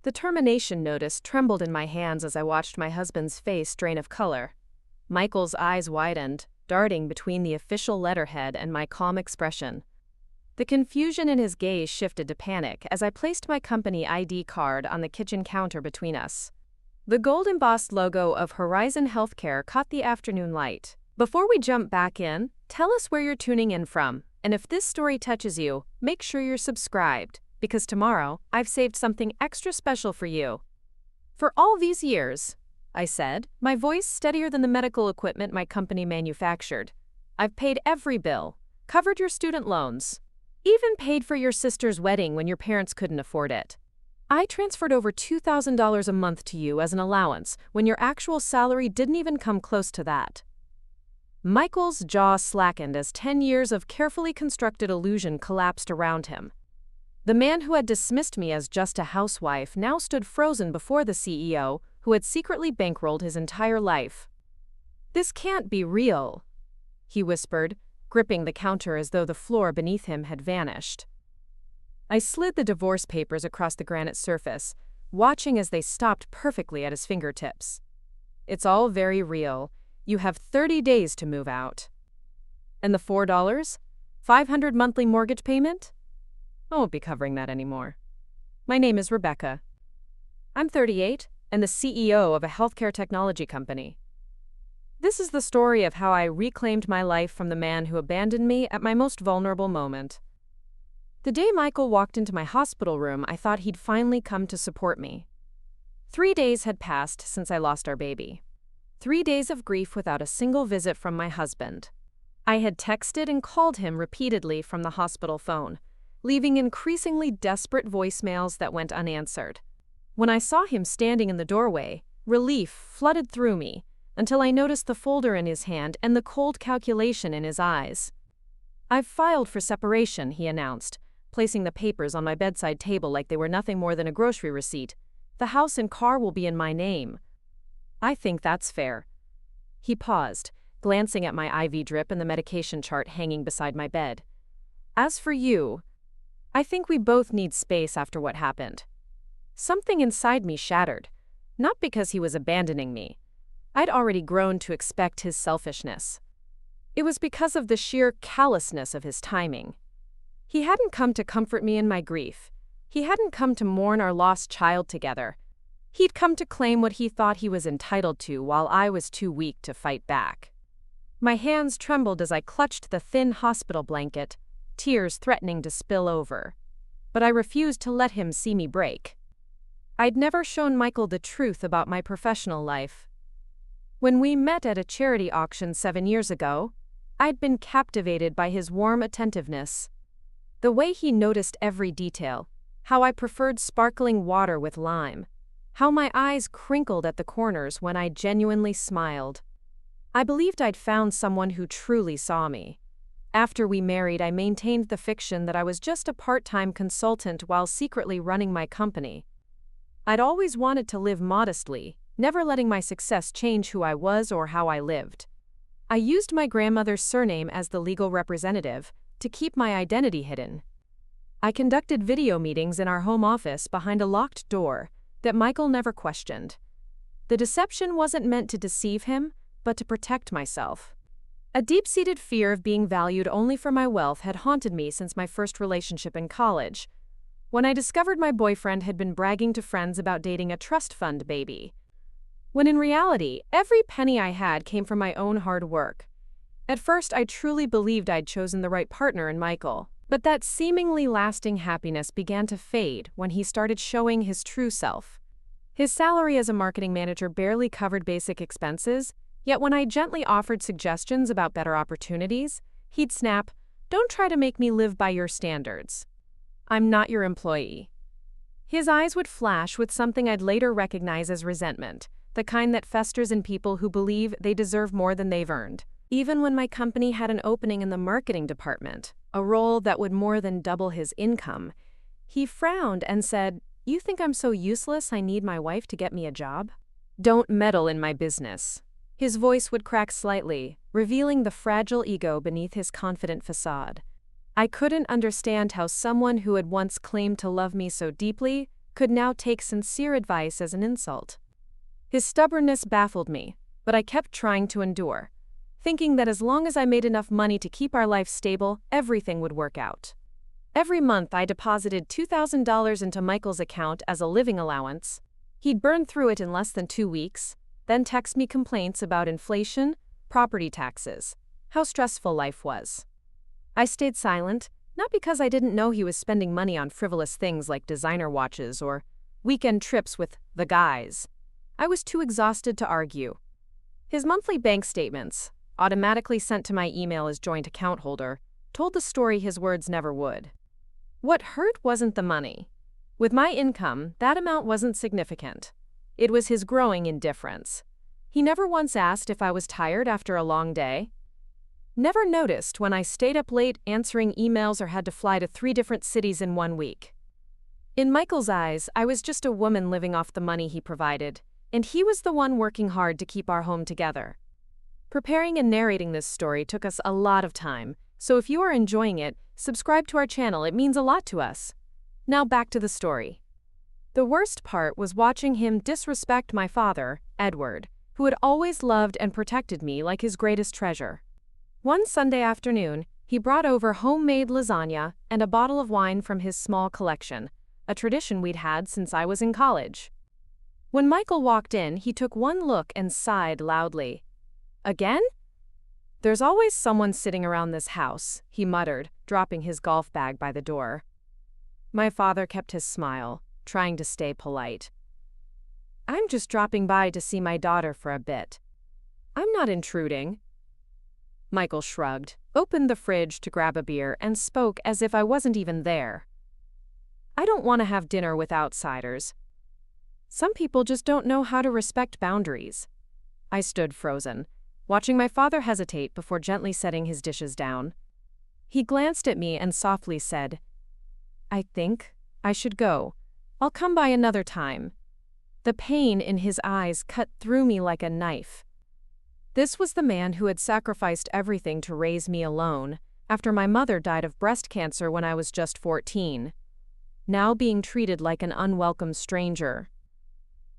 The termination notice trembled in my hands as I watched my husband's face drain of color. Michael's eyes widened, darting between the official letterhead and my calm expression. The confusion in his gaze shifted to panic as I placed my company ID card on the kitchen counter between us. The gold embossed logo of Horizon Healthcare caught the afternoon light. Before we jump back in, tell us where you're tuning in from, and if this story touches you, make sure you're subscribed, because tomorrow, I've saved something extra special for you. For all these years, I said, my voice steadier than the medical equipment my company manufactured. I've paid every bill, covered your student loans, even paid for your sister's wedding when your parents couldn't afford it. I transferred over $2,000 a month to you as an allowance when your actual salary didn't even come close to that. Michael's jaw slackened as 10 years of carefully constructed illusion collapsed around him. The man who had dismissed me as just a housewife now stood frozen before the CEO, who had secretly bankrolled his entire life. "This can't be real," he whispered, gripping the counter as though the floor beneath him had vanished. I slid the divorce papers across the granite surface, watching as they stopped perfectly at his fingertips. "It's all very real. You have 30 days to move out." "And the $4? $500 monthly mortgage payment?" "I won't be covering that anymore." "My name is Rebecca. I'm 38 and the CEO of a healthcare technology company. This is the story of how I reclaimed my life from the man who abandoned me at my most vulnerable moment." The day Michael walked into my hospital room, I thought he'd finally come to support me. 3 days had passed since I lost our baby. 3 days of grief without a single visit from my husband. I had texted and called him repeatedly from the hospital phone, leaving increasingly desperate voicemails that went unanswered. When I saw him standing in the doorway, relief flooded through me until I noticed the folder in his hand and the cold calculation in his eyes. "I've filed for separation," he announced, placing the papers on my bedside table like they were nothing more than a grocery receipt. "The house and car will be in my name." "I think that's fair." He paused, glancing at my IV drip and the medication chart hanging beside my bed. "As for you, I think we both need space after what happened." Something inside me shattered, not because he was abandoning me. I'd already grown to expect his selfishness. It was because of the sheer callousness of his timing. He hadn't come to comfort me in my grief. He hadn't come to mourn our lost child together. He'd come to claim what he thought he was entitled to while I was too weak to fight back. My hands trembled as I clutched the thin hospital blanket, tears threatening to spill over. But I refused to let him see me break. I'd never shown Michael the truth about my professional life. When we met at a charity auction 7 years ago, I'd been captivated by his warm attentiveness. The way he noticed every detail, how I preferred sparkling water with lime, how my eyes crinkled at the corners when I genuinely smiled. I believed I'd found someone who truly saw me. After we married, I maintained the fiction that I was just a part-time consultant while secretly running my company. I'd always wanted to live modestly, never letting my success change who I was or how I lived. I used my grandmother's surname as the legal representative to keep my identity hidden. I conducted video meetings in our home office behind a locked door that Michael never questioned. The deception wasn't meant to deceive him, but to protect myself. A deep-seated fear of being valued only for my wealth had haunted me since my first relationship in college, when I discovered my boyfriend had been bragging to friends about dating a trust fund baby, when in reality, every penny I had came from my own hard work. At first, I truly believed I'd chosen the right partner in Michael, but that seemingly lasting happiness began to fade when he started showing his true self. His salary as a marketing manager barely covered basic expenses, yet when I gently offered suggestions about better opportunities, he'd snap, "Don't try to make me live by your standards. I'm not your employee." His eyes would flash with something I'd later recognize as resentment, the kind that festers in people who believe they deserve more than they've earned. Even when my company had an opening in the marketing department, a role that would more than double his income, he frowned and said, "You think I'm so useless I need my wife to get me a job? Don't meddle in my business." His voice would crack slightly, revealing the fragile ego beneath his confident facade. I couldn't understand how someone who had once claimed to love me so deeply could now take sincere advice as an insult. His stubbornness baffled me, but I kept trying to endure, thinking that as long as I made enough money to keep our life stable, everything would work out. Every month I deposited $2,000 into Michael's account as a living allowance. He'd burn through it in less than 2 weeks, then text me complaints about inflation, property taxes, how stressful life was. I stayed silent, not because I didn't know he was spending money on frivolous things like designer watches or weekend trips with the guys. I was too exhausted to argue. His monthly bank statements, automatically sent to my email as joint account holder, told the story his words never would. What hurt wasn't the money. With my income, that amount wasn't significant. It was his growing indifference. He never once asked if I was tired after a long day. Never noticed when I stayed up late answering emails or had to fly to 3 different cities in 1 week. In Michael's eyes, I was just a woman living off the money he provided, and he was the one working hard to keep our home together. Preparing and narrating this story took us a lot of time, so if you are enjoying it, subscribe to our channel, it means a lot to us. Now back to the story. The worst part was watching him disrespect my father, Edward, who had always loved and protected me like his greatest treasure. One Sunday afternoon, he brought over homemade lasagna and a bottle of wine from his small collection, a tradition we'd had since I was in college. When Michael walked in, he took one look and sighed loudly. "Again? There's always someone sitting around this house," he muttered, dropping his golf bag by the door. My father kept his smile, trying to stay polite. "I'm just dropping by to see my daughter for a bit. I'm not intruding." Michael shrugged, opened the fridge to grab a beer, and spoke as if I wasn't even there. "I don't want to have dinner with outsiders. Some people just don't know how to respect boundaries." I stood frozen, watching my father hesitate before gently setting his dishes down. He glanced at me and softly said, "I think I should go. I'll come by another time." The pain in his eyes cut through me like a knife. This was the man who had sacrificed everything to raise me alone, after my mother died of breast cancer when I was just 14, now being treated like an unwelcome stranger.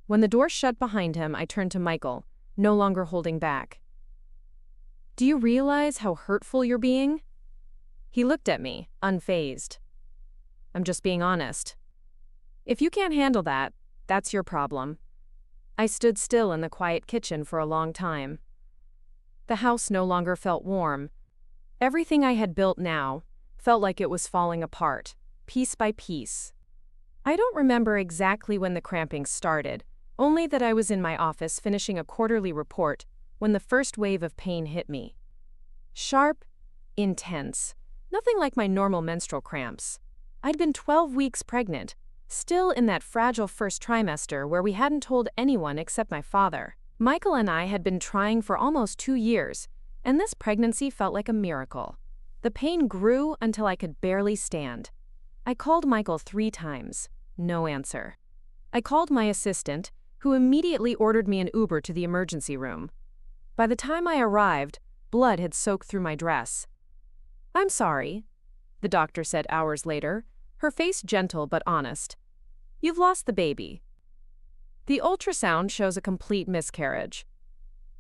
When the door shut behind him, I turned to Michael, no longer holding back. "Do you realize how hurtful you're being?" He looked at me, unfazed. "I'm just being honest. If you can't handle that, that's your problem." I stood still in the quiet kitchen for a long time. The house no longer felt warm. Everything I had built now felt like it was falling apart, piece by piece. I don't remember exactly when the cramping started, only that I was in my office finishing a quarterly report when the first wave of pain hit me. Sharp, intense, nothing like my normal menstrual cramps. I'd been 12 weeks pregnant, still in that fragile first trimester where we hadn't told anyone except my father. Michael and I had been trying for almost 2 years, and this pregnancy felt like a miracle. The pain grew until I could barely stand. I called Michael 3 times. No answer. I called my assistant, who immediately ordered me an Uber to the emergency room. By the time I arrived, blood had soaked through my dress. "I'm sorry," the doctor said hours later, her face gentle but honest. "You've lost the baby. The ultrasound shows a complete miscarriage."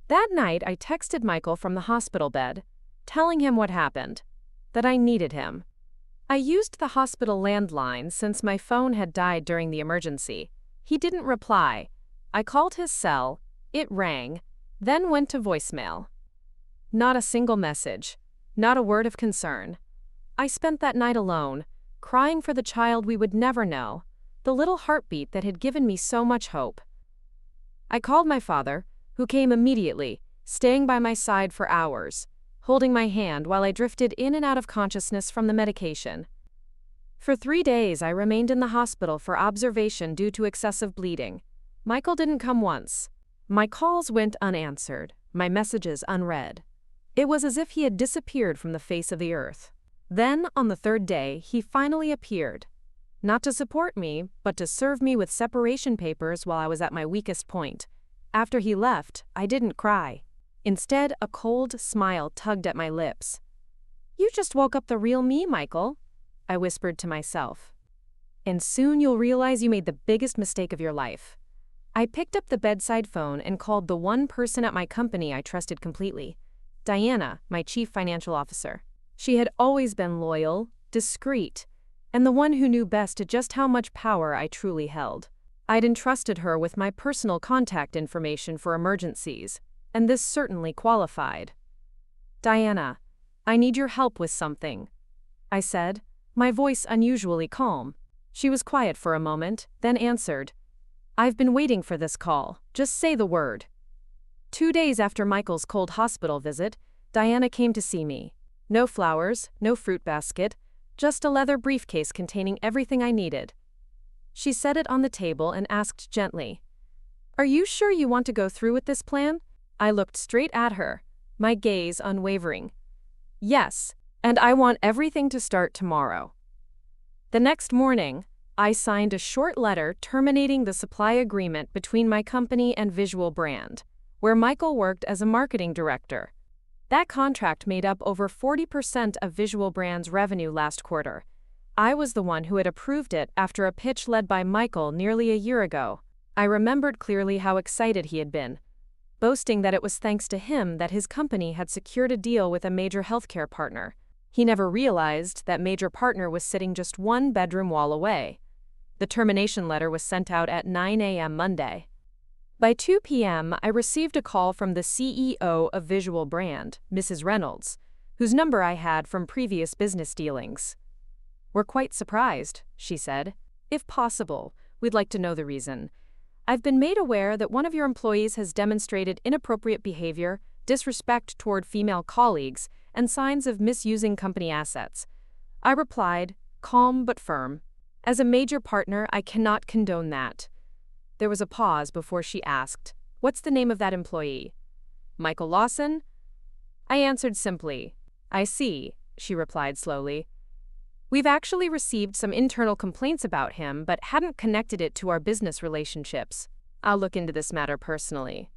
That night, I texted Michael from the hospital bed, telling him what happened, that I needed him. I used the hospital landline since my phone had died during the emergency. He didn't reply. I called his cell, it rang, then went to voicemail. Not a single message, not a word of concern. I spent that night alone, crying for the child we would never know, the little heartbeat that had given me so much hope. I called my father, who came immediately, staying by my side for hours, holding my hand while I drifted in and out of consciousness from the medication. For 3 days, I remained in the hospital for observation due to excessive bleeding. Michael didn't come once. My calls went unanswered, my messages unread. It was as if he had disappeared from the face of the earth. Then, on the 3rd day, he finally appeared. Not to support me, but to serve me with separation papers while I was at my weakest point. After he left, I didn't cry. Instead, a cold smile tugged at my lips. "You just woke up the real me, Michael," I whispered to myself. And soon you'll realize you made the biggest mistake of your life. I picked up the bedside phone and called the one person at my company I trusted completely, Diana, my chief financial officer. She had always been loyal, discreet, and the one who knew best just how much power I truly held. I'd entrusted her with my personal contact information for emergencies, and this certainly qualified. "Diana, I need your help with something," I said, my voice unusually calm. She was quiet for a moment, then answered, "I've been waiting for this call. Just say the word." 2 days after Michael's cold hospital visit, Diana came to see me. No flowers, no fruit basket, just a leather briefcase containing everything I needed. She set it on the table and asked gently, "Are you sure you want to go through with this plan?" I looked straight at her, my gaze unwavering. "Yes, and I want everything to start tomorrow." The next morning, I signed a short letter terminating the supply agreement between my company and Visual Brand, where Michael worked as a marketing director. That contract made up over 40% of Visual Brand's revenue last quarter. I was the one who had approved it after a pitch led by Michael nearly a year ago. I remembered clearly how excited he had been, boasting that it was thanks to him that his company had secured a deal with a major healthcare partner. He never realized that major partner was sitting just one bedroom wall away. The termination letter was sent out at 9 a.m. Monday. By 2 p.m., I received a call from the CEO of Visual Brand, Mrs. Reynolds, whose number I had from previous business dealings. "We're quite surprised," she said. "If possible, we'd like to know the reason. I've been made aware that one of your employees has demonstrated inappropriate behavior, disrespect toward female colleagues, and signs of misusing company assets." I replied, calm but firm, "As a major partner, I cannot condone that." There was a pause before she asked, "What's the name of that employee?" "Michael Lawson?" I answered simply. "I see," she replied slowly. "We've actually received some internal complaints about him, but hadn't connected it to our business relationships. I'll look into this matter personally."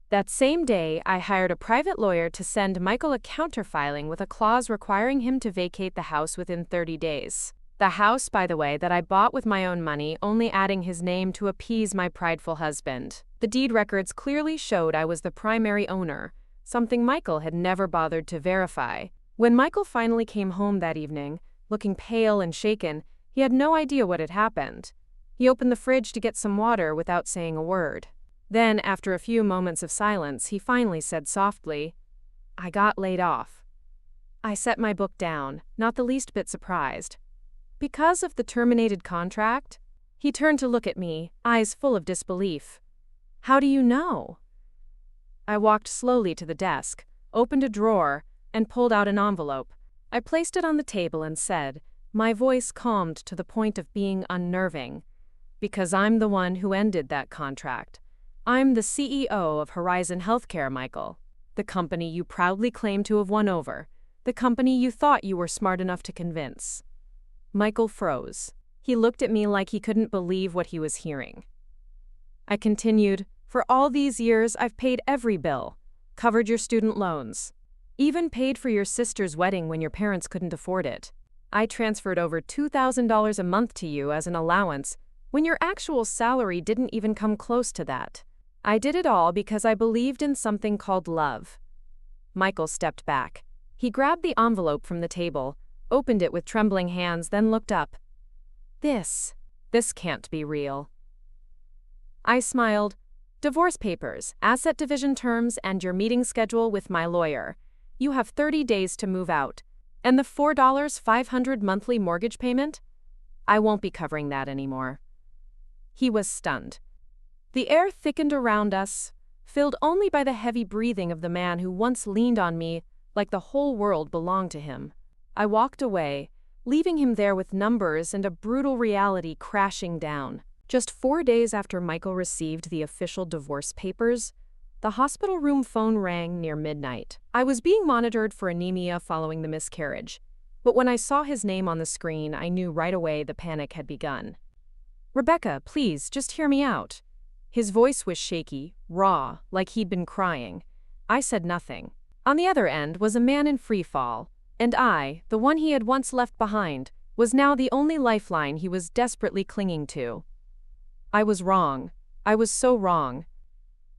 That same day, I hired a private lawyer to send Michael a counterfiling with a clause requiring him to vacate the house within 30 days. The house, by the way, that I bought with my own money, only adding his name to appease my prideful husband. The deed records clearly showed I was the primary owner, something Michael had never bothered to verify. When Michael finally came home that evening, looking pale and shaken, he had no idea what had happened. He opened the fridge to get some water without saying a word. Then, after a few moments of silence, he finally said softly, "I got laid off." I set my book down, not the least bit surprised. "Because of the terminated contract?" He turned to look at me, eyes full of disbelief. "How do you know?" I walked slowly to the desk, opened a drawer, and pulled out an envelope. I placed it on the table and said, my voice calmed to the point of being unnerving, "Because I'm the one who ended that contract. I'm the CEO of Horizon Healthcare, Michael. The company you proudly claim to have won over. The company you thought you were smart enough to convince." Michael froze. He looked at me like he couldn't believe what he was hearing. I continued, "For all these years, I've paid every bill, covered your student loans, even paid for your sister's wedding when your parents couldn't afford it. I transferred over $2,000 a month to you as an allowance when your actual salary didn't even come close to that. I did it all because I believed in something called love." Michael stepped back. He grabbed the envelope from the table, opened it with trembling hands, then looked up. This can't be real." I smiled. "Divorce papers, asset division terms, and your meeting schedule with my lawyer. You have 30 days to move out. And the $4,500 monthly mortgage payment? I won't be covering that anymore." He was stunned. The air thickened around us, filled only by the heavy breathing of the man who once leaned on me like the whole world belonged to him. I walked away, leaving him there with numbers and a brutal reality crashing down. Just 4 days after Michael received the official divorce papers, the hospital room phone rang near midnight. I was being monitored for anemia following the miscarriage, but when I saw his name on the screen, I knew right away the panic had begun. "Rebecca, please, just hear me out." His voice was shaky, raw, like he'd been crying. I said nothing. On the other end was a man in free fall, and I, the one he had once left behind, was now the only lifeline he was desperately clinging to. I was wrong. I was so wrong.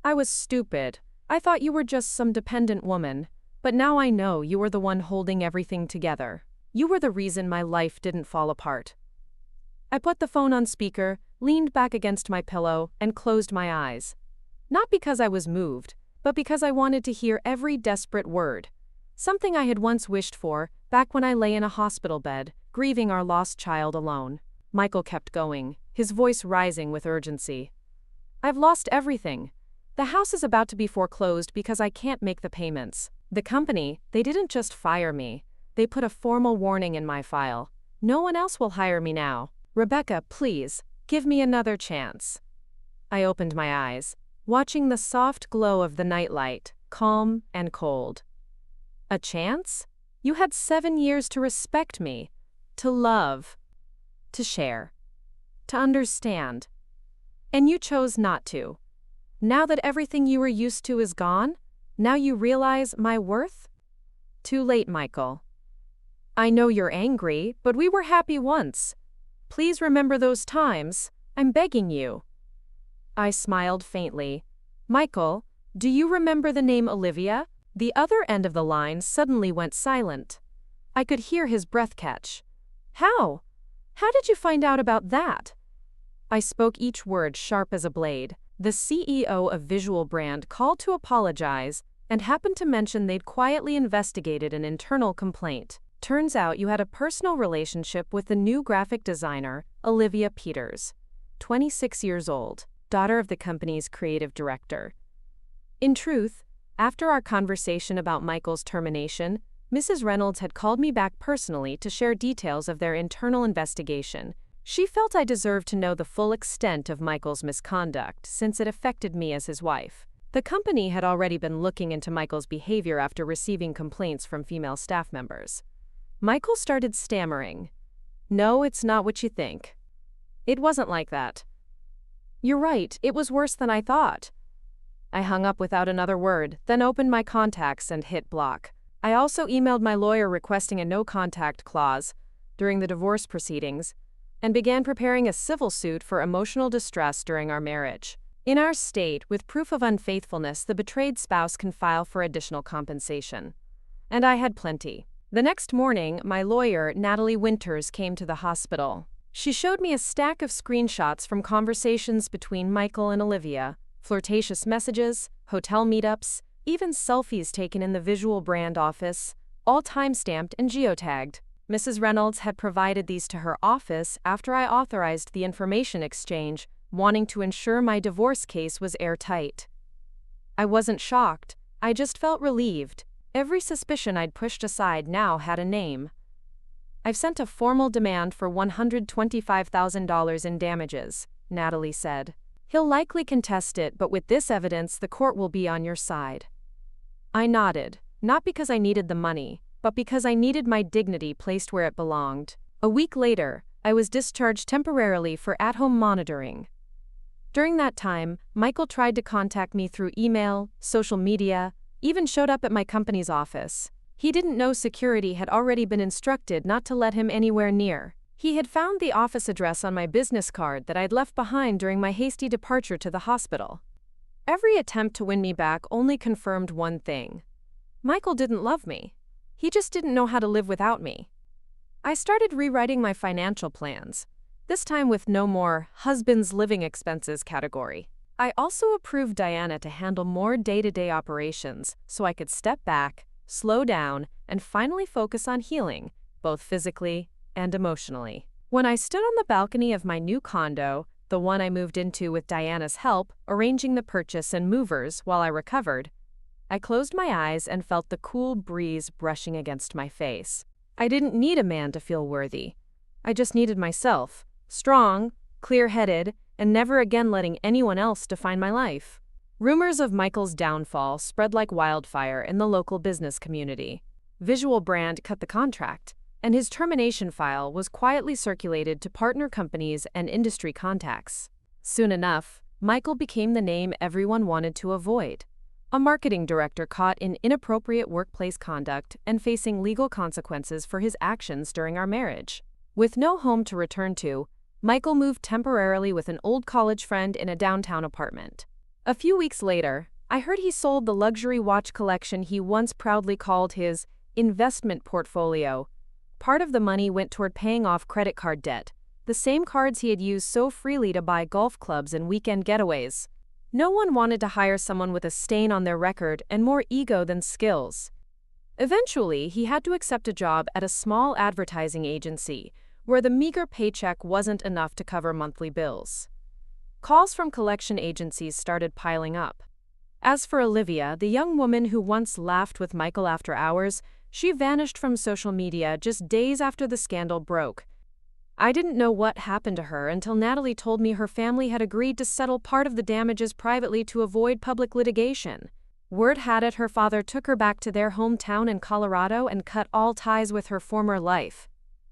I was stupid. I thought you were just some dependent woman, but now I know you were the one holding everything together. You were the reason my life didn't fall apart. I put the phone on speaker, leaned back against my pillow, and closed my eyes. Not because I was moved, but because I wanted to hear every desperate word. Something I had once wished for, back when I lay in a hospital bed, grieving our lost child alone. Michael kept going, his voice rising with urgency. I've lost everything. The house is about to be foreclosed because I can't make the payments. The company, they didn't just fire me. They put a formal warning in my file. No one else will hire me now. Rebecca, please, give me another chance. I opened my eyes, watching the soft glow of the nightlight, calm and cold. A chance? You had 7 years to respect me, to love, to share, to understand. And you chose not to. Now that everything you were used to is gone, now you realize my worth? Too late, Michael. I know you're angry, but we were happy once. Please remember those times. I'm begging you. I smiled faintly. Michael, do you remember the name Olivia? The other end of the line suddenly went silent. I could hear his breath catch. How? How did you find out about that? I spoke each word sharp as a blade. The CEO of Visual Brand called to apologize and happened to mention they'd quietly investigated an internal complaint. Turns out you had a personal relationship with the new graphic designer, Olivia Peters, 26 years old, daughter of the company's creative director. In truth, after our conversation about Michael's termination, Mrs. Reynolds had called me back personally to share details of their internal investigation. She felt I deserved to know the full extent of Michael's misconduct since it affected me as his wife. The company had already been looking into Michael's behavior after receiving complaints from female staff members. Michael started stammering. No, it's not what you think. It wasn't like that. You're right, it was worse than I thought. I hung up without another word, then opened my contacts and hit block. I also emailed my lawyer requesting a no-contact clause during the divorce proceedings and began preparing a civil suit for emotional distress during our marriage. In our state, with proof of unfaithfulness, the betrayed spouse can file for additional compensation. And I had plenty. The next morning, my lawyer, Natalie Winters, came to the hospital. She showed me a stack of screenshots from conversations between Michael and Olivia, flirtatious messages, hotel meetups, even selfies taken in the Visual Brand office, all time-stamped and geotagged. Mrs. Reynolds had provided these to her office after I authorized the information exchange, wanting to ensure my divorce case was airtight. I wasn't shocked, I just felt relieved. Every suspicion I'd pushed aside now had a name. I've sent a formal demand for $125,000 in damages, Natalie said. He'll likely contest it, but with this evidence, the court will be on your side. I nodded, not because I needed the money, but because I needed my dignity placed where it belonged. A week later, I was discharged temporarily for at-home monitoring. During that time, Michael tried to contact me through email, social media, even showed up at my company's office. He didn't know security had already been instructed not to let him anywhere near. He had found the office address on my business card that I'd left behind during my hasty departure to the hospital. Every attempt to win me back only confirmed one thing. Michael didn't love me. He just didn't know how to live without me. I started rewriting my financial plans, this time with no more husband's living expenses category. I also approved Diana to handle more day-to-day operations so I could step back, slow down, and finally focus on healing, both physically and emotionally. When I stood on the balcony of my new condo, the one I moved into with Diana's help, arranging the purchase and movers while I recovered, I closed my eyes and felt the cool breeze brushing against my face. I didn't need a man to feel worthy. I just needed myself, strong, clear-headed, and never again letting anyone else define my life. Rumors of Michael's downfall spread like wildfire in the local business community. Visual Brand cut the contract, and his termination file was quietly circulated to partner companies and industry contacts. Soon enough, Michael became the name everyone wanted to avoid. A marketing director caught in inappropriate workplace conduct and facing legal consequences for his actions during our marriage. With no home to return to, Michael moved temporarily with an old college friend in a downtown apartment. A few weeks later, I heard he sold the luxury watch collection he once proudly called his investment portfolio. Part of the money went toward paying off credit card debt, the same cards he had used so freely to buy golf clubs and weekend getaways. No one wanted to hire someone with a stain on their record and more ego than skills. Eventually, he had to accept a job at a small advertising agency, where the meager paycheck wasn't enough to cover monthly bills. Calls from collection agencies started piling up. As for Olivia, the young woman who once laughed with Michael after hours, she vanished from social media just days after the scandal broke. I didn't know what happened to her until Natalie told me her family had agreed to settle part of the damages privately to avoid public litigation. Word had it her father took her back to their hometown in Colorado and cut all ties with her former life.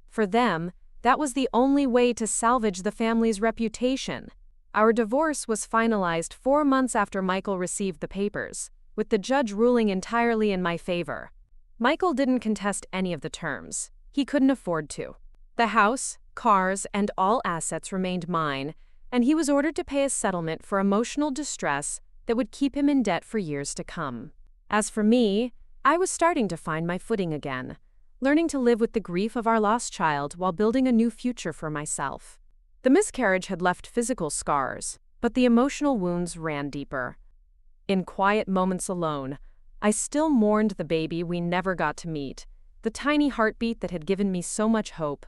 For them, that was the only way to salvage the family's reputation. Our divorce was finalized 4 months after Michael received the papers, with the judge ruling entirely in my favor. Michael didn't contest any of the terms. He couldn't afford to. The house, cars, and all assets remained mine, and he was ordered to pay a settlement for emotional distress that would keep him in debt for years to come. As for me, I was starting to find my footing again, learning to live with the grief of our lost child while building a new future for myself. The miscarriage had left physical scars, but the emotional wounds ran deeper. In quiet moments alone, I still mourned the baby we never got to meet, the tiny heartbeat that had given me so much hope.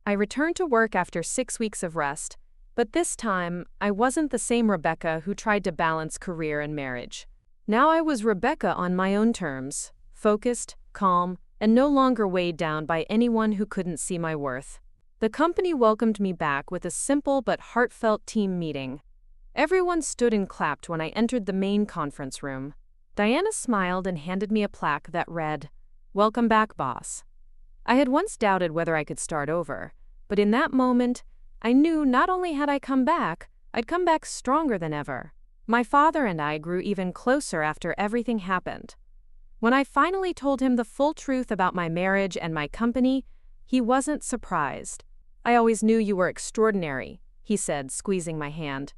I returned to work after 6 weeks of rest, but this time, I wasn't the same Rebecca who tried to balance career and marriage. Now I was Rebecca on my own terms, focused, calm, and no longer weighed down by anyone who couldn't see my worth. The company welcomed me back with a simple but heartfelt team meeting. Everyone stood and clapped when I entered the main conference room. Diana smiled and handed me a plaque that read, "Welcome back, boss." I had once doubted whether I could start over, but in that moment, I knew not only had I come back, I'd come back stronger than ever. My father and I grew even closer after everything happened. When I finally told him the full truth about my marriage and my company, he wasn't surprised. "I always knew you were extraordinary," he said, squeezing my hand.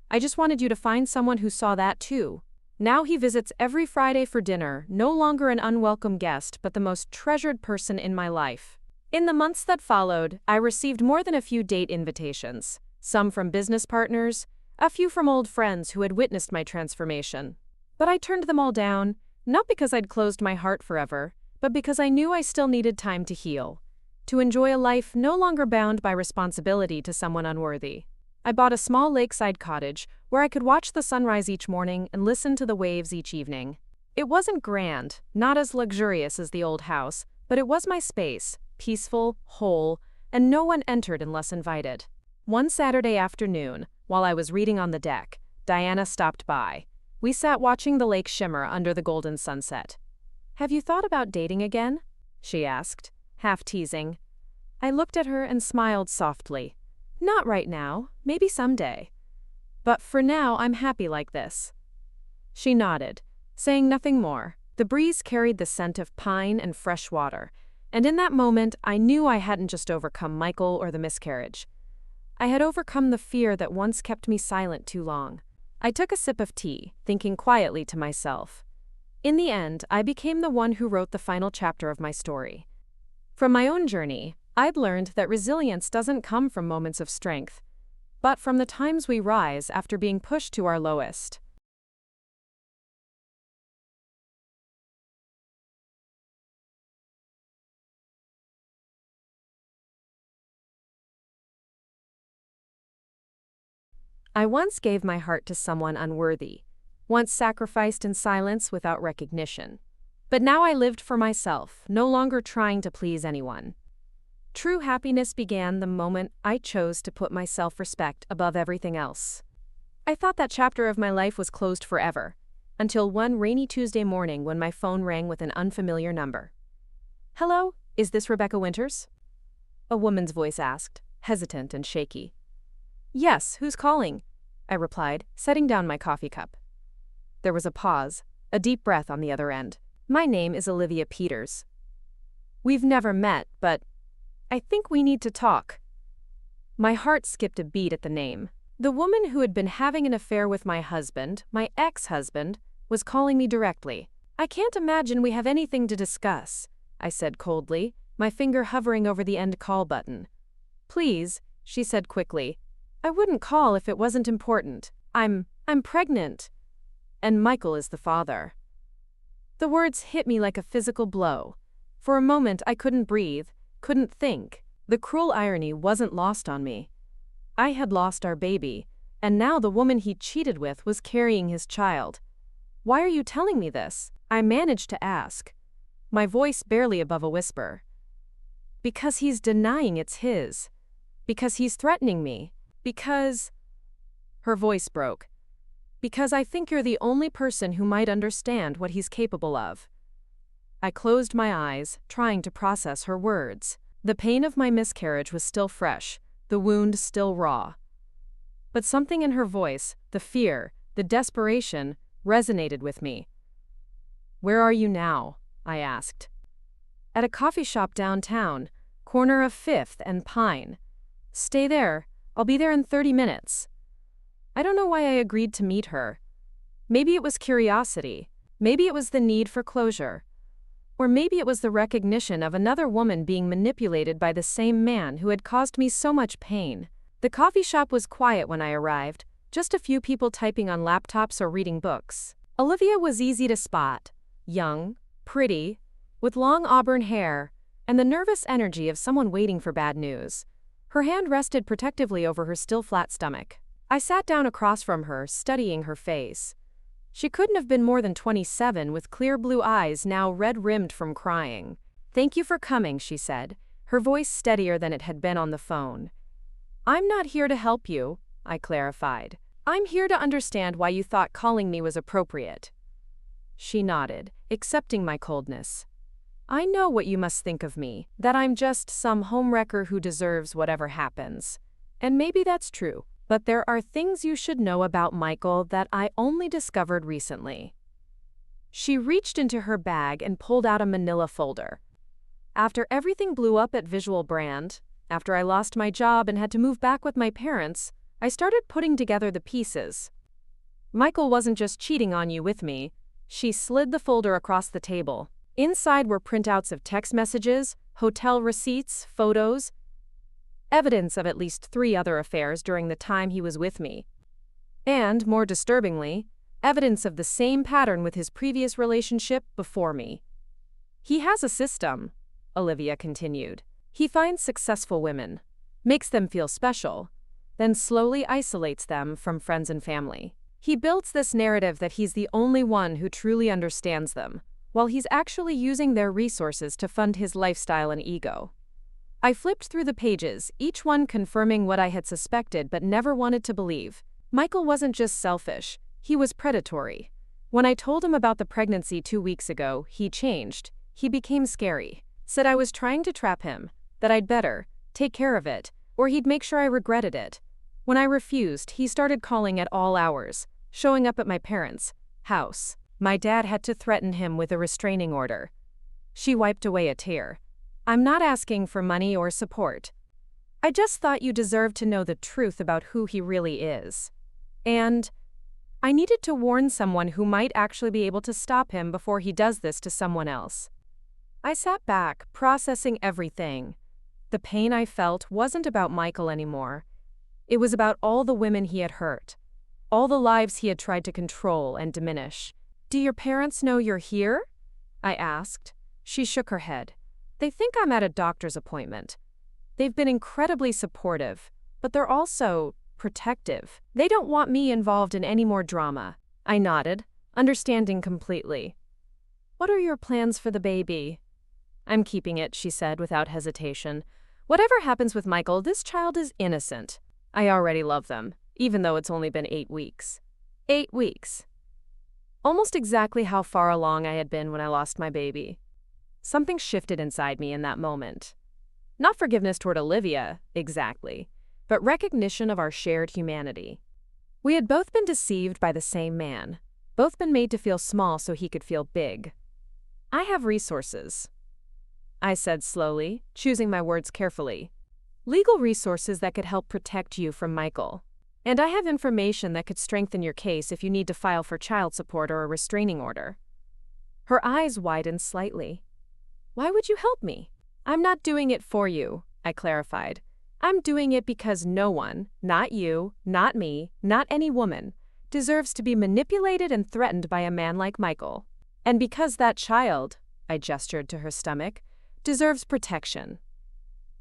"I just wanted you to find someone who saw that too." Now he visits every Friday for dinner, no longer an unwelcome guest, but the most treasured person in my life. In the months that followed, I received more than a few date invitations, some from business partners, a few from old friends who had witnessed my transformation. But I turned them all down, not because I'd closed my heart forever, but because I knew I still needed time to heal, to enjoy a life no longer bound by responsibility to someone unworthy. I bought a small lakeside cottage where I could watch the sunrise each morning and listen to the waves each evening. It wasn't grand, not as luxurious as the old house, but it was my space, peaceful, whole, and no one entered unless invited. One Saturday afternoon, while I was reading on the deck, Diana stopped by. We sat watching the lake shimmer under the golden sunset. "Have you thought about dating again?" she asked, half teasing. I looked at her and smiled softly. "Not right now, maybe someday. But for now, I'm happy like this." She nodded, saying nothing more. The breeze carried the scent of pine and fresh water, and in that moment, I knew I hadn't just overcome Michael or the miscarriage. I had overcome the fear that once kept me silent too long. I took a sip of tea, thinking quietly to myself. In the end, I became the one who wrote the final chapter of my story. From my own journey, I'd learned that resilience doesn't come from moments of strength, but from the times we rise after being pushed to our lowest. I once gave my heart to someone unworthy, once sacrificed in silence without recognition. But now I lived for myself, no longer trying to please anyone. True happiness began the moment I chose to put my self-respect above everything else. I thought that chapter of my life was closed forever, until one rainy Tuesday morning when my phone rang with an unfamiliar number. "Hello, is this Rebecca Winters?" A woman's voice asked, hesitant and shaky. "Yes, who's calling?" I replied, setting down my coffee cup. There was a pause, a deep breath on the other end. "My name is Olivia Peters." "We've never met, but..." I think we need to talk. My heart skipped a beat at the name. The woman who had been having an affair with my husband, my ex-husband, was calling me directly. I can't imagine we have anything to discuss, I said coldly, my finger hovering over the end call button. Please, she said quickly. I wouldn't call if it wasn't important. I'm pregnant. And Michael is the father. The words hit me like a physical blow. For a moment I couldn't breathe, couldn't think. The cruel irony wasn't lost on me. I had lost our baby, and now the woman he cheated with was carrying his child. Why are you telling me this? I managed to ask, my voice barely above a whisper. Because he's denying it's his. Because he's threatening me. Because... Her voice broke. Because I think you're the only person who might understand what he's capable of. I closed my eyes, trying to process her words. The pain of my miscarriage was still fresh, the wound still raw. But something in her voice, the fear, the desperation, resonated with me. Where are you now? I asked. At a coffee shop downtown, corner of 5th and Pine. Stay there, I'll be there in 30 minutes. I don't know why I agreed to meet her. Maybe it was curiosity, maybe it was the need for closure. Or maybe it was the recognition of another woman being manipulated by the same man who had caused me so much pain. The coffee shop was quiet when I arrived, just a few people typing on laptops or reading books. Olivia was easy to spot, young, pretty, with long auburn hair, and the nervous energy of someone waiting for bad news. Her hand rested protectively over her still flat stomach. I sat down across from her, studying her face. She couldn't have been more than 27, with clear blue eyes now red-rimmed from crying. Thank you for coming, she said, her voice steadier than it had been on the phone. I'm not here to help you, I clarified. I'm here to understand why you thought calling me was appropriate. She nodded, accepting my coldness. I know what you must think of me, that I'm just some homewrecker who deserves whatever happens. And maybe that's true. But there are things you should know about Michael that I only discovered recently. She reached into her bag and pulled out a manila folder. After everything blew up at Visual Brand, after I lost my job and had to move back with my parents, I started putting together the pieces. Michael wasn't just cheating on you with me. She slid the folder across the table. Inside were printouts of text messages, hotel receipts, photos, evidence of at least 3 other affairs during the time he was with me. And, more disturbingly, evidence of the same pattern with his previous relationship before me. He has a system, Olivia continued. He finds successful women, makes them feel special, then slowly isolates them from friends and family. He builds this narrative that he's the only one who truly understands them, while he's actually using their resources to fund his lifestyle and ego. I flipped through the pages, each one confirming what I had suspected but never wanted to believe. Michael wasn't just selfish, he was predatory. When I told him about the pregnancy 2 weeks ago, he changed. He became scary. Said I was trying to trap him, that I'd better take care of it, or he'd make sure I regretted it. When I refused, he started calling at all hours, showing up at my parents' house. My dad had to threaten him with a restraining order. She wiped away a tear. I'm not asking for money or support. I just thought you deserved to know the truth about who he really is. And I needed to warn someone who might actually be able to stop him before he does this to someone else. I sat back, processing everything. The pain I felt wasn't about Michael anymore. It was about all the women he had hurt, all the lives he had tried to control and diminish. Do your parents know you're here? I asked. She shook her head. They think I'm at a doctor's appointment. They've been incredibly supportive, but they're also protective. They don't want me involved in any more drama. I nodded, understanding completely. What are your plans for the baby? I'm keeping it, she said without hesitation. Whatever happens with Michael, this child is innocent. I already love them, even though it's only been 8 weeks. 8 weeks. Almost exactly how far along I had been when I lost my baby. Something shifted inside me in that moment. Not forgiveness toward Olivia, exactly, but recognition of our shared humanity. We had both been deceived by the same man, both been made to feel small so he could feel big. I have resources. I said slowly, choosing my words carefully. Legal resources that could help protect you from Michael. And I have information that could strengthen your case if you need to file for child support or a restraining order. Her eyes widened slightly. Why would you help me? I'm not doing it for you, I clarified. I'm doing it because no one, not you, not me, not any woman, deserves to be manipulated and threatened by a man like Michael. And because that child, I gestured to her stomach, deserves protection.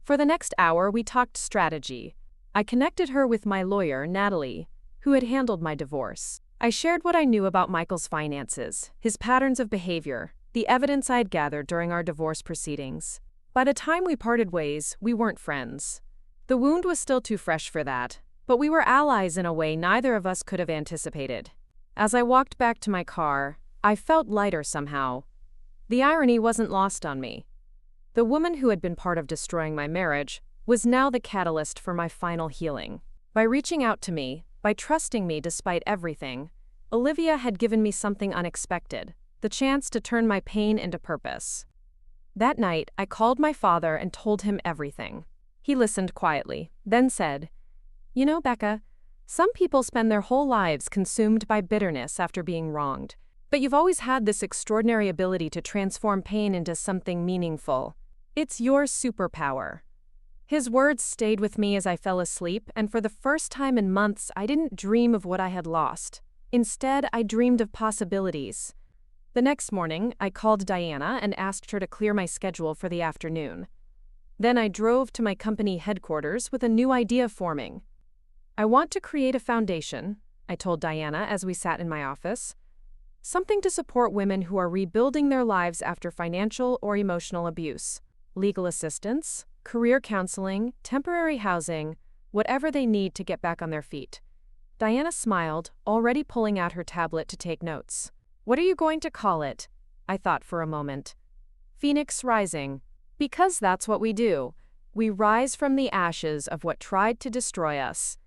For the next hour, we talked strategy. I connected her with my lawyer, Natalie, who had handled my divorce. I shared what I knew about Michael's finances, his patterns of behavior, the evidence I had gathered during our divorce proceedings. By the time we parted ways, we weren't friends. The wound was still too fresh for that, but we were allies in a way neither of us could have anticipated. As I walked back to my car, I felt lighter somehow. The irony wasn't lost on me. The woman who had been part of destroying my marriage was now the catalyst for my final healing. By reaching out to me, by trusting me despite everything, Olivia had given me something unexpected, the chance to turn my pain into purpose. That night, I called my father and told him everything. He listened quietly, then said, "You know, Becca, some people spend their whole lives consumed by bitterness after being wronged, but you've always had this extraordinary ability to transform pain into something meaningful. It's your superpower." His words stayed with me as I fell asleep, and for the first time in months, I didn't dream of what I had lost. Instead, I dreamed of possibilities. The next morning, I called Diana and asked her to clear my schedule for the afternoon. Then I drove to my company headquarters with a new idea forming. "I want to create a foundation," I told Diana as we sat in my office. "Something to support women who are rebuilding their lives after financial or emotional abuse. Legal assistance, career counseling, temporary housing, whatever they need to get back on their feet." Diana smiled, already pulling out her tablet to take notes. "What are you going to call it?" I thought for a moment. "Phoenix Rising. Because that's what we do. We rise from the ashes of what tried to destroy us."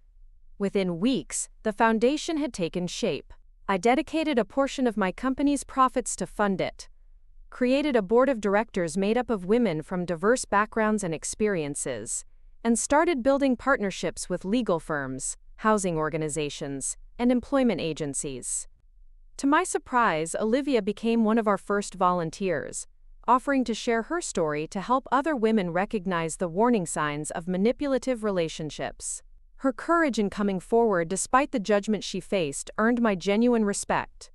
Within weeks, the foundation had taken shape. I dedicated a portion of my company's profits to fund it. Created a board of directors made up of women from diverse backgrounds and experiences, and started building partnerships with legal firms, housing organizations, and employment agencies. To my surprise, Olivia became one of our first volunteers, offering to share her story to help other women recognize the warning signs of manipulative relationships. Her courage in coming forward despite the judgment she faced earned my genuine respect.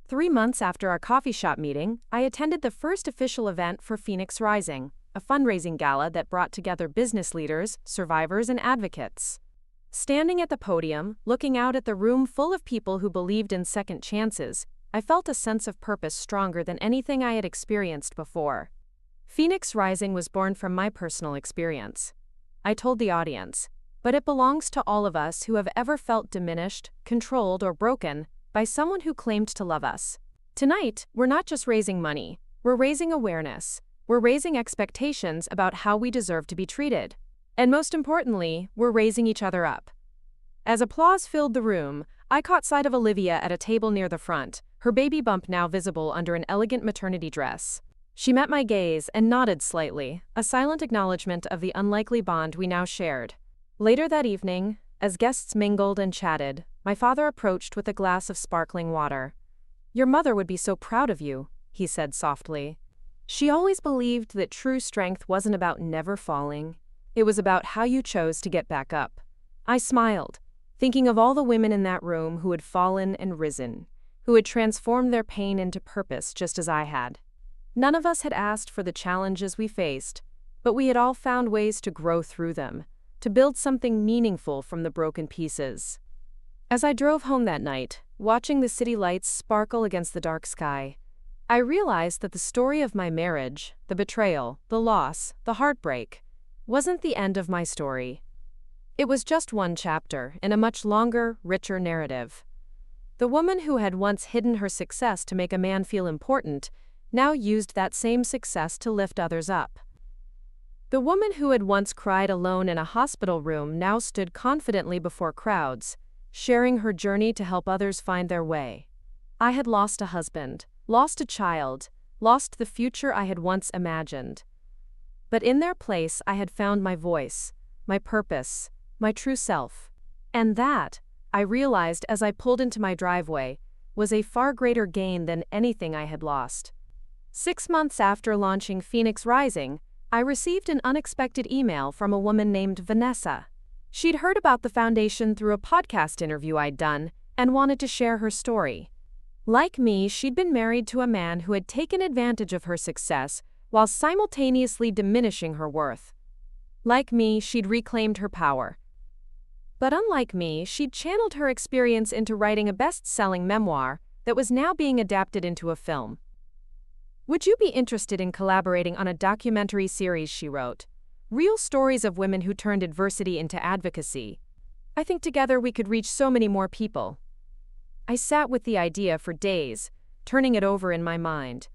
3 months after our coffee shop meeting, I attended the first official event for Phoenix Rising, a fundraising gala that brought together business leaders, survivors, and advocates. Standing at the podium, looking out at the room full of people who believed in second chances, I felt a sense of purpose stronger than anything I had experienced before. Phoenix Rising was born from my personal experience. I told the audience, but it belongs to all of us who have ever felt diminished, controlled, or broken by someone who claimed to love us. Tonight, we're not just raising money, we're raising awareness. We're raising expectations about how we deserve to be treated. And most importantly, we're raising each other up. As applause filled the room, I caught sight of Olivia at a table near the front, her baby bump now visible under an elegant maternity dress. She met my gaze and nodded slightly, a silent acknowledgement of the unlikely bond we now shared. Later that evening, as guests mingled and chatted, my father approached with a glass of sparkling water. "Your mother would be so proud of you," he said softly. "She always believed that true strength wasn't about never falling. It was about how you chose to get back up." I smiled, thinking of all the women in that room who had fallen and risen, who had transformed their pain into purpose just as I had. None of us had asked for the challenges we faced, but we had all found ways to grow through them, to build something meaningful from the broken pieces. As I drove home that night, watching the city lights sparkle against the dark sky, I realized that the story of my marriage, the betrayal, the loss, the heartbreak, wasn't the end of my story. It was just one chapter in a much longer, richer narrative. The woman who had once hidden her success to make a man feel important now used that same success to lift others up. The woman who had once cried alone in a hospital room now stood confidently before crowds, sharing her journey to help others find their way. I had lost a husband, lost a child, lost the future I had once imagined. But in their place, I had found my voice, my purpose, my true self. And that, I realized as I pulled into my driveway, was a far greater gain than anything I had lost. 6 months after launching Phoenix Rising, I received an unexpected email from a woman named Vanessa. She'd heard about the foundation through a podcast interview I'd done and wanted to share her story. Like me, she'd been married to a man who had taken advantage of her success while simultaneously diminishing her worth. Like me, she'd reclaimed her power. But unlike me, she'd channeled her experience into writing a best-selling memoir that was now being adapted into a film. "Would you be interested in collaborating on a documentary series?" she wrote. "Real stories of women who turned adversity into advocacy. I think together we could reach so many more people." I sat with the idea for days, turning it over in my mind.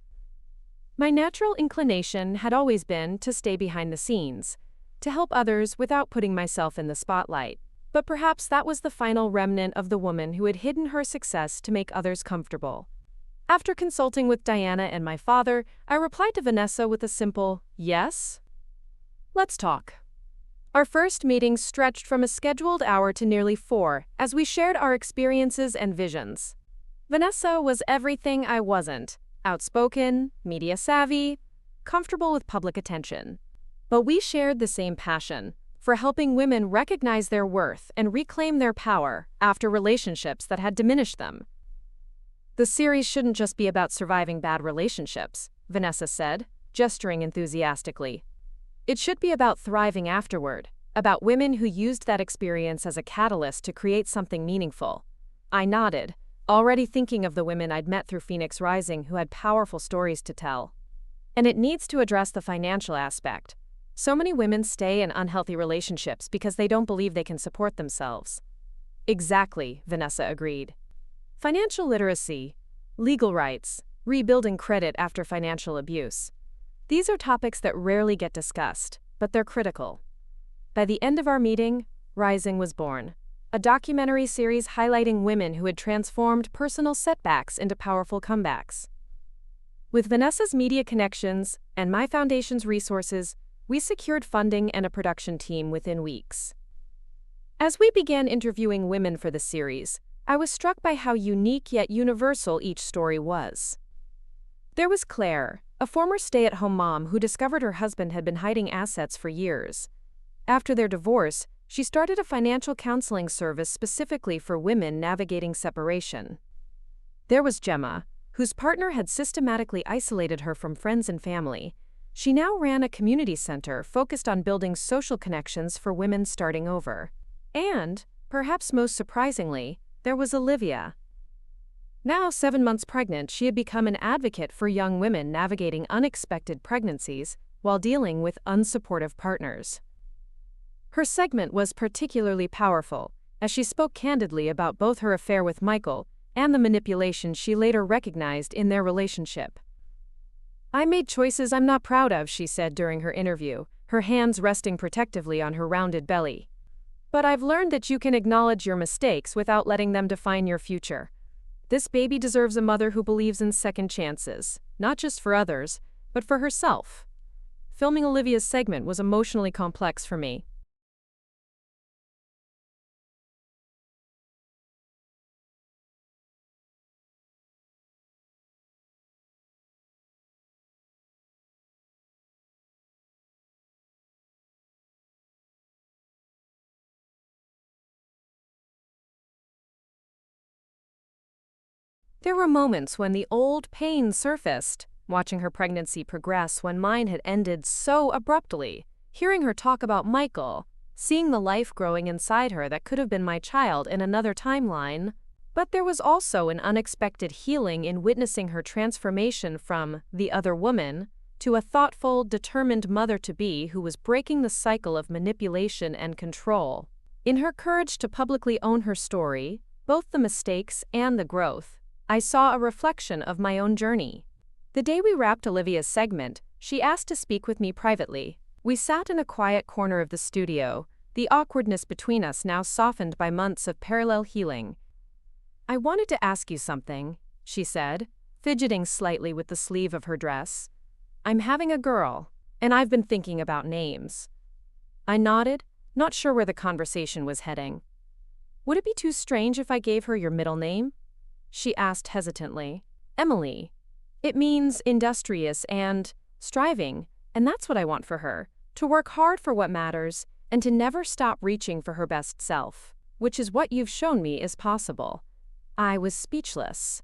My natural inclination had always been to stay behind the scenes, to help others without putting myself in the spotlight. But perhaps that was the final remnant of the woman who had hidden her success to make others comfortable. After consulting with Diana and my father, I replied to Vanessa with a simple, "Yes? Let's talk." Our first meeting stretched from a scheduled hour to nearly 4, as we shared our experiences and visions. Vanessa was everything I wasn't: outspoken, media savvy, comfortable with public attention. But we shared the same passion for helping women recognize their worth and reclaim their power after relationships that had diminished them. "The series shouldn't just be about surviving bad relationships," Vanessa said, gesturing enthusiastically. "It should be about thriving afterward, about women who used that experience as a catalyst to create something meaningful." I nodded, already thinking of the women I'd met through Phoenix Rising who had powerful stories to tell. "And it needs to address the financial aspect. So many women stay in unhealthy relationships because they don't believe they can support themselves." "Exactly," Vanessa agreed. "Financial literacy, legal rights, rebuilding credit after financial abuse. These are topics that rarely get discussed, but they're critical." By the end of our meeting, Rising was born, a documentary series highlighting women who had transformed personal setbacks into powerful comebacks. With Vanessa's media connections and my foundation's resources, we secured funding and a production team within weeks. As we began interviewing women for the series, I was struck by how unique yet universal each story was. There was Claire, a former stay-at-home mom who discovered her husband had been hiding assets for years. After their divorce, she started a financial counseling service specifically for women navigating separation. There was Gemma, whose partner had systematically isolated her from friends and family. She now ran a community center focused on building social connections for women starting over. And, perhaps most surprisingly, there was Olivia. Now 7 months pregnant, she had become an advocate for young women navigating unexpected pregnancies while dealing with unsupportive partners. Her segment was particularly powerful, as she spoke candidly about both her affair with Michael and the manipulation she later recognized in their relationship. "I made choices I'm not proud of," she said during her interview, her hands resting protectively on her rounded belly. "But I've learned that you can acknowledge your mistakes without letting them define your future. This baby deserves a mother who believes in second chances, not just for others, but for herself." Filming Olivia's segment was emotionally complex for me. There were moments when the old pain surfaced, watching her pregnancy progress when mine had ended so abruptly, hearing her talk about Michael, seeing the life growing inside her that could have been my child in another timeline. But there was also an unexpected healing in witnessing her transformation from the other woman to a thoughtful, determined mother-to-be who was breaking the cycle of manipulation and control. In her courage to publicly own her story, both the mistakes and the growth, I saw a reflection of my own journey. The day we wrapped Olivia's segment, she asked to speak with me privately. We sat in a quiet corner of the studio, the awkwardness between us now softened by months of parallel healing. "I wanted to ask you something," she said, fidgeting slightly with the sleeve of her dress. "I'm having a girl, And I've been thinking about names. I nodded, not sure where the conversation was heading. Would it be too strange if I gave her your middle name? She asked hesitantly. Emily. It means industrious and striving, and that's what I want for her. To work hard for what matters, and to never stop reaching for her best self, which is what you've shown me is possible. I was speechless.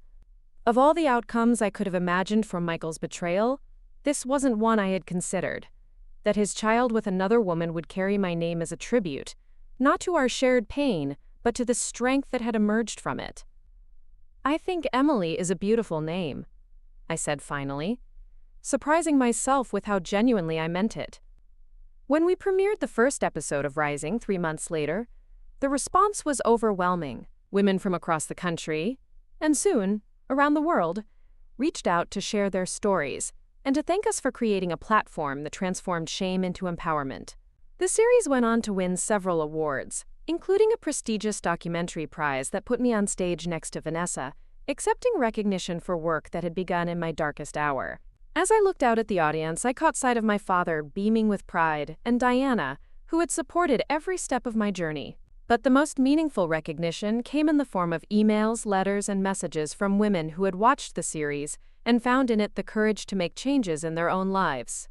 Of all the outcomes I could have imagined from Michael's betrayal, this wasn't one I had considered. That his child with another woman would carry my name as a tribute, not to our shared pain, but to the strength that had emerged from it. I think Emily is a beautiful name, I said finally, surprising myself with how genuinely I meant it. When we premiered the first episode of Rising 3 months later, the response was overwhelming. Women from across the country, and soon, around the world, reached out to share their stories and to thank us for creating a platform that transformed shame into empowerment. The series went on to win several awards, including a prestigious documentary prize that put me on stage next to Vanessa, accepting recognition for work that had begun in my darkest hour. As I looked out at the audience, I caught sight of my father beaming with pride and Diana, who had supported every step of my journey. But the most meaningful recognition came in the form of emails, letters, and messages from women who had watched the series and found in it the courage to make changes in their own lives.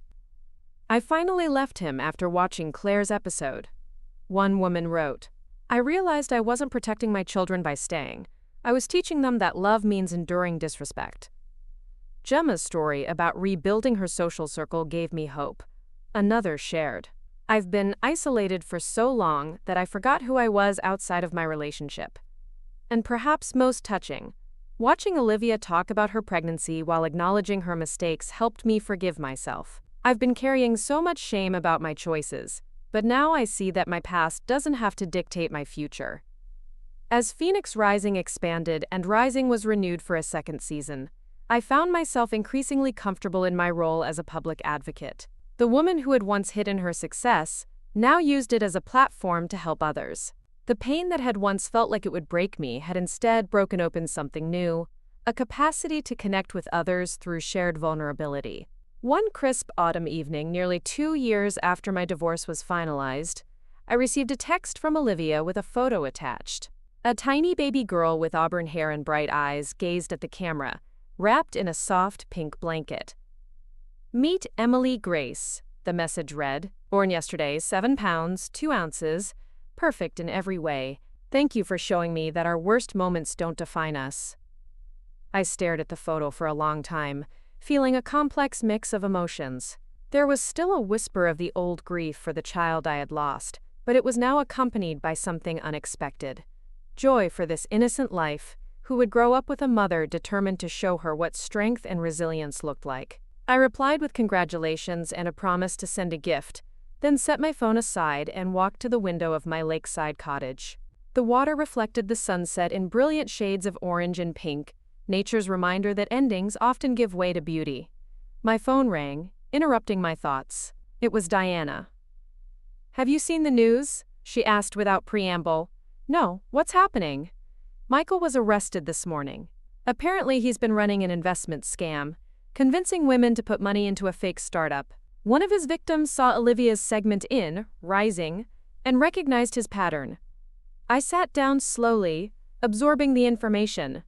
I finally left him after watching Claire's episode. One woman wrote, I realized I wasn't protecting my children by staying. I was teaching them that love means enduring disrespect. Gemma's story about rebuilding her social circle gave me hope. Another shared, I've been isolated for so long that I forgot who I was outside of my relationship. And perhaps most touching, watching Olivia talk about her pregnancy while acknowledging her mistakes helped me forgive myself. I've been carrying so much shame about my choices, but now I see that my past doesn't have to dictate my future. As Phoenix Rising expanded and Rising was renewed for a second season, I found myself increasingly comfortable in my role as a public advocate. The woman who had once hidden her success now used it as a platform to help others. The pain that had once felt like it would break me had instead broken open something new, a capacity to connect with others through shared vulnerability. One crisp autumn evening, nearly 2 years after my divorce was finalized, I received a text from Olivia with a photo attached. A tiny baby girl with auburn hair and bright eyes gazed at the camera, wrapped in a soft pink blanket. Meet Emily Grace, the message read, born yesterday, 7 pounds, 2 ounces, perfect in every way. Thank you for showing me that our worst moments don't define us. I stared at the photo for a long time, feeling a complex mix of emotions. There was still a whisper of the old grief for the child I had lost, but it was now accompanied by something unexpected. Joy for this innocent life, who would grow up with a mother determined to show her what strength and resilience looked like. I replied with congratulations and a promise to send a gift, then set my phone aside and walked to the window of my lakeside cottage. The water reflected the sunset in brilliant shades of orange and pink, nature's reminder that endings often give way to beauty. My phone rang, interrupting my thoughts. It was Diana. Have you seen the news? She asked without preamble. No, what's happening? Michael was arrested this morning. Apparently he's been running an investment scam, convincing women to put money into a fake startup. One of his victims saw Olivia's segment in Rising and recognized his pattern. I sat down slowly, absorbing the information.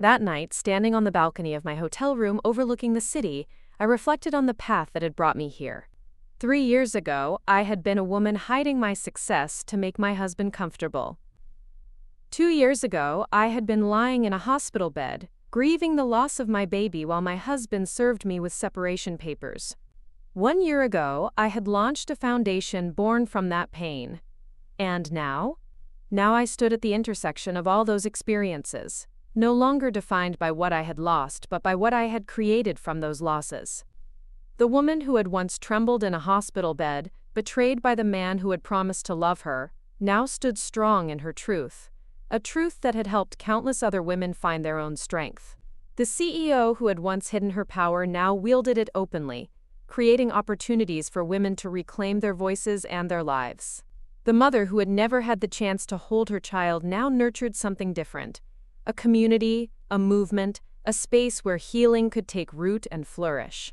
That night, standing on the balcony of my hotel room overlooking the city, I reflected on the path that had brought me here. 3 years ago, I had been a woman hiding my success to make my husband comfortable. 2 years ago, I had been lying in a hospital bed, grieving the loss of my baby while my husband served me with separation papers. 1 year ago, I had launched a foundation born from that pain. And now? Now I stood at the intersection of all those experiences, no longer defined by what I had lost, but by what I had created from those losses. The woman who had once trembled in a hospital bed, betrayed by the man who had promised to love her, now stood strong in her truth, a truth that had helped countless other women find their own strength. The CEO who had once hidden her power now wielded it openly, creating opportunities for women to reclaim their voices and their lives. The mother who had never had the chance to hold her child now nurtured something different: a community, a movement, a space where healing could take root and flourish.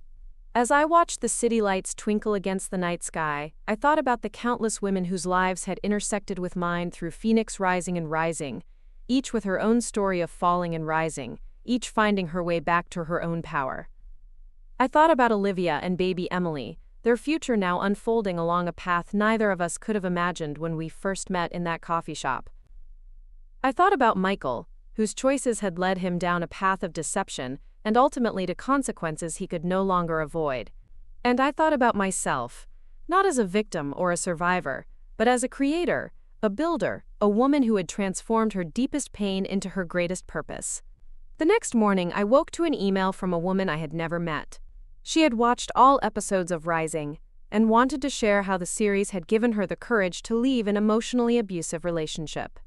As I watched the city lights twinkle against the night sky, I thought about the countless women whose lives had intersected with mine through Phoenix rising and rising, each with her own story of falling and rising, each finding her way back to her own power. I thought about Olivia and baby Emily, their future now unfolding along a path neither of us could have imagined when we first met in that coffee shop. I thought about Michael, whose choices had led him down a path of deception and ultimately to consequences he could no longer avoid. And I thought about myself, not as a victim or a survivor, but as a creator, a builder, a woman who had transformed her deepest pain into her greatest purpose. The next morning, I woke to an email from a woman I had never met. She had watched all episodes of Rising and wanted to share how the series had given her the courage to leave an emotionally abusive relationship.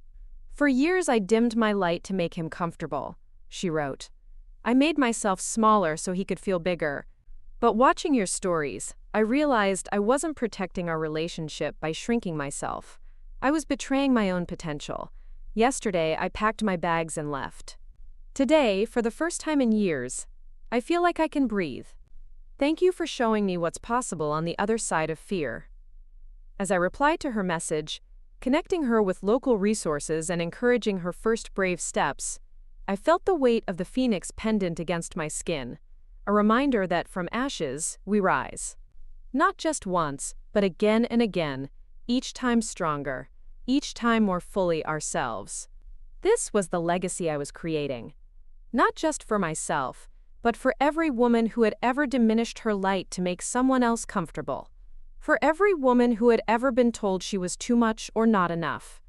"For years I dimmed my light to make him comfortable," she wrote. "I made myself smaller so he could feel bigger. But watching your stories, I realized I wasn't protecting our relationship by shrinking myself. I was betraying my own potential. Yesterday, I packed my bags and left. Today, for the first time in years, I feel like I can breathe. Thank you for showing me what's possible on the other side of fear." As I replied to her message, connecting her with local resources and encouraging her first brave steps, I felt the weight of the phoenix pendant against my skin, a reminder that from ashes, we rise. Not just once, but again and again, each time stronger, each time more fully ourselves. This was the legacy I was creating. Not just for myself, but for every woman who had ever diminished her light to make someone else comfortable. For every woman who had ever been told she was too much or not enough.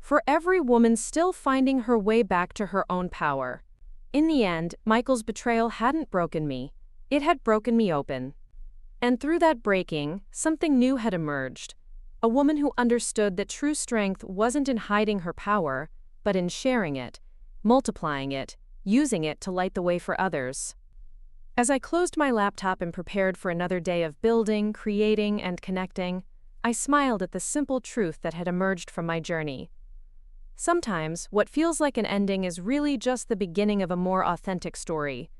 For every woman still finding her way back to her own power. In the end, Michael's betrayal hadn't broken me. It had broken me open. And through that breaking, something new had emerged. A woman who understood that true strength wasn't in hiding her power, but in sharing it, multiplying it, using it to light the way for others. As I closed my laptop and prepared for another day of building, creating, and connecting, I smiled at the simple truth that had emerged from my journey. Sometimes, what feels like an ending is really just the beginning of a more authentic story.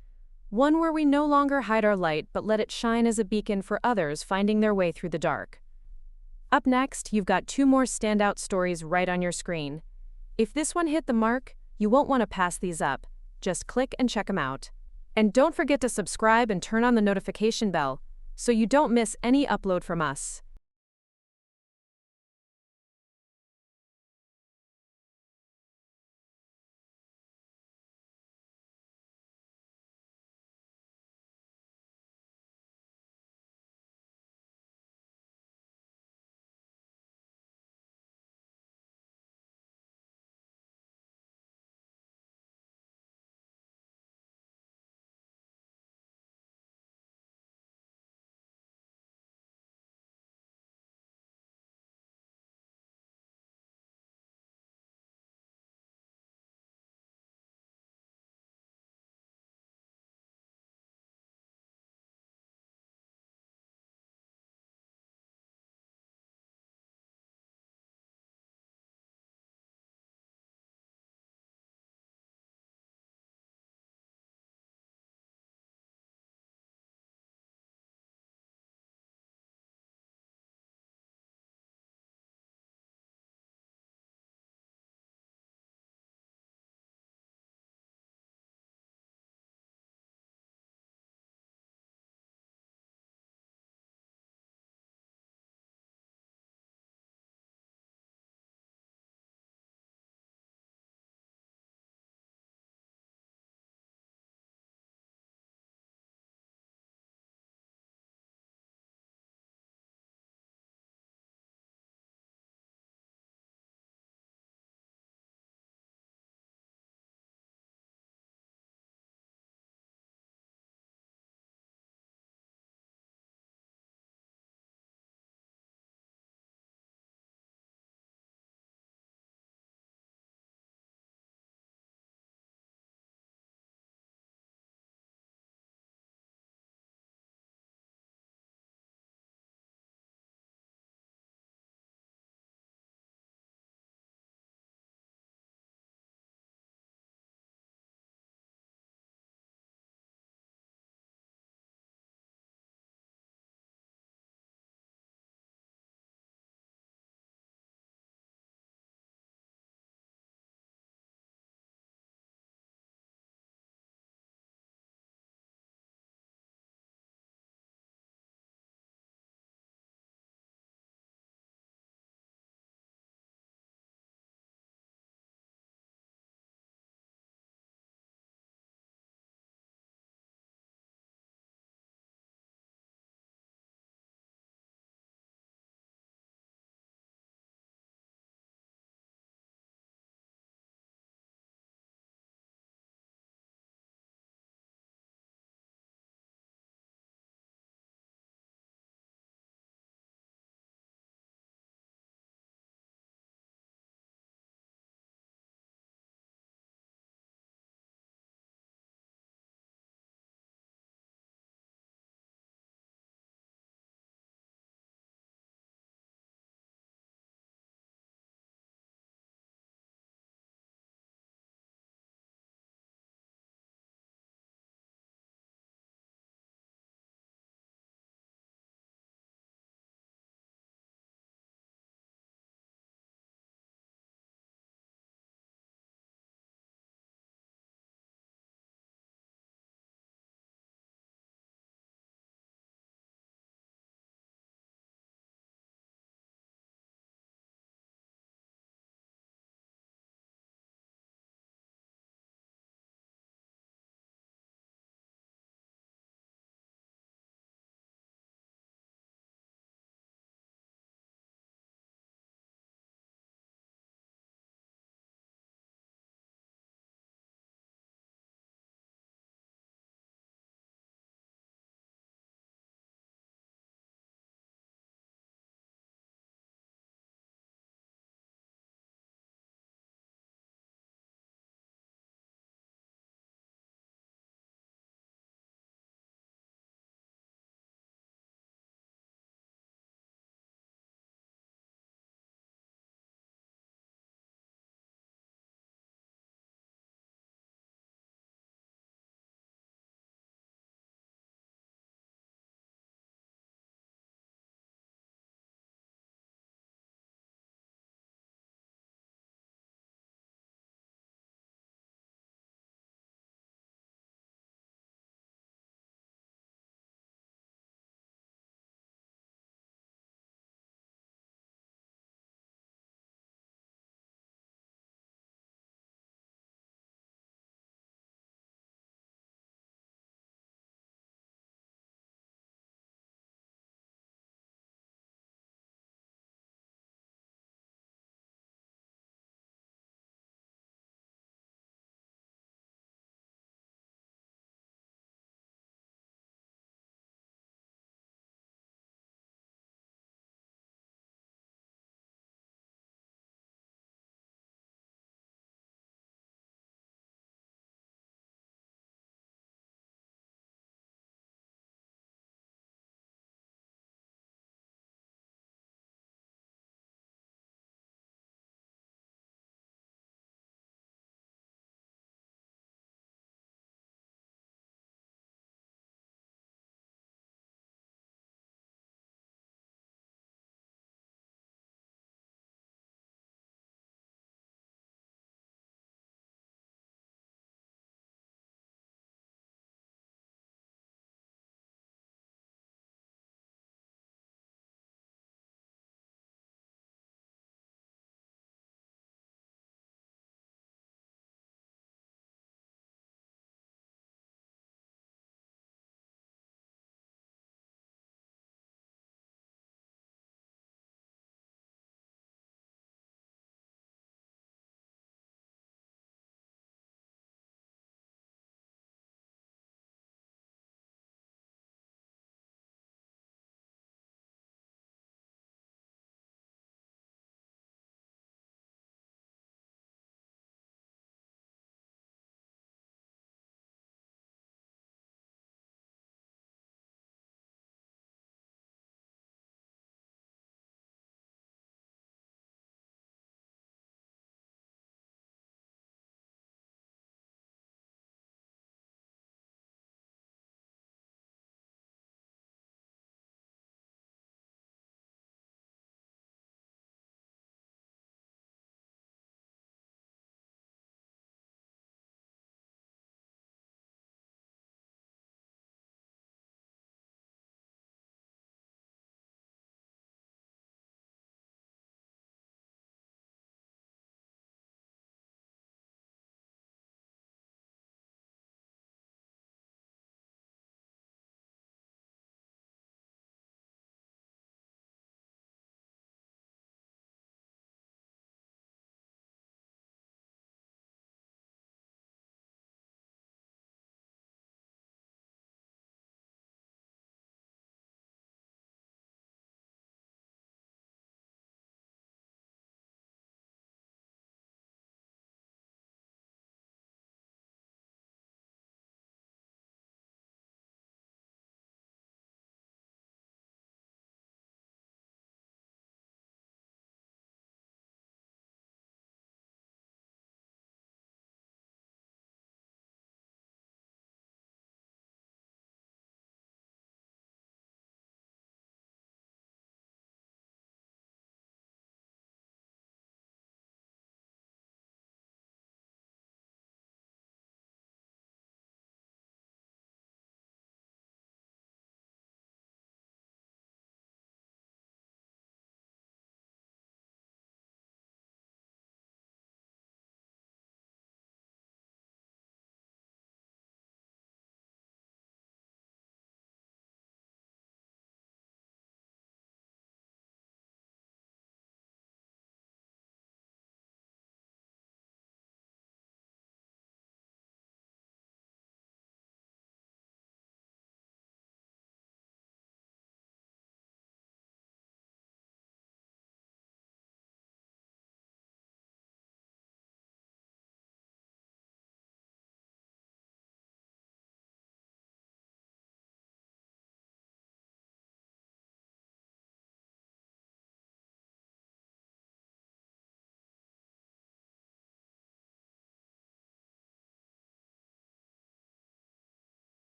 One where we no longer hide our light but let it shine as a beacon for others finding their way through the dark. Up next, you've got 2 more standout stories right on your screen. If this one hit the mark, you won't want to pass these up. Just click and check them out. And don't forget to subscribe and turn on the notification bell so you don't miss any upload from us.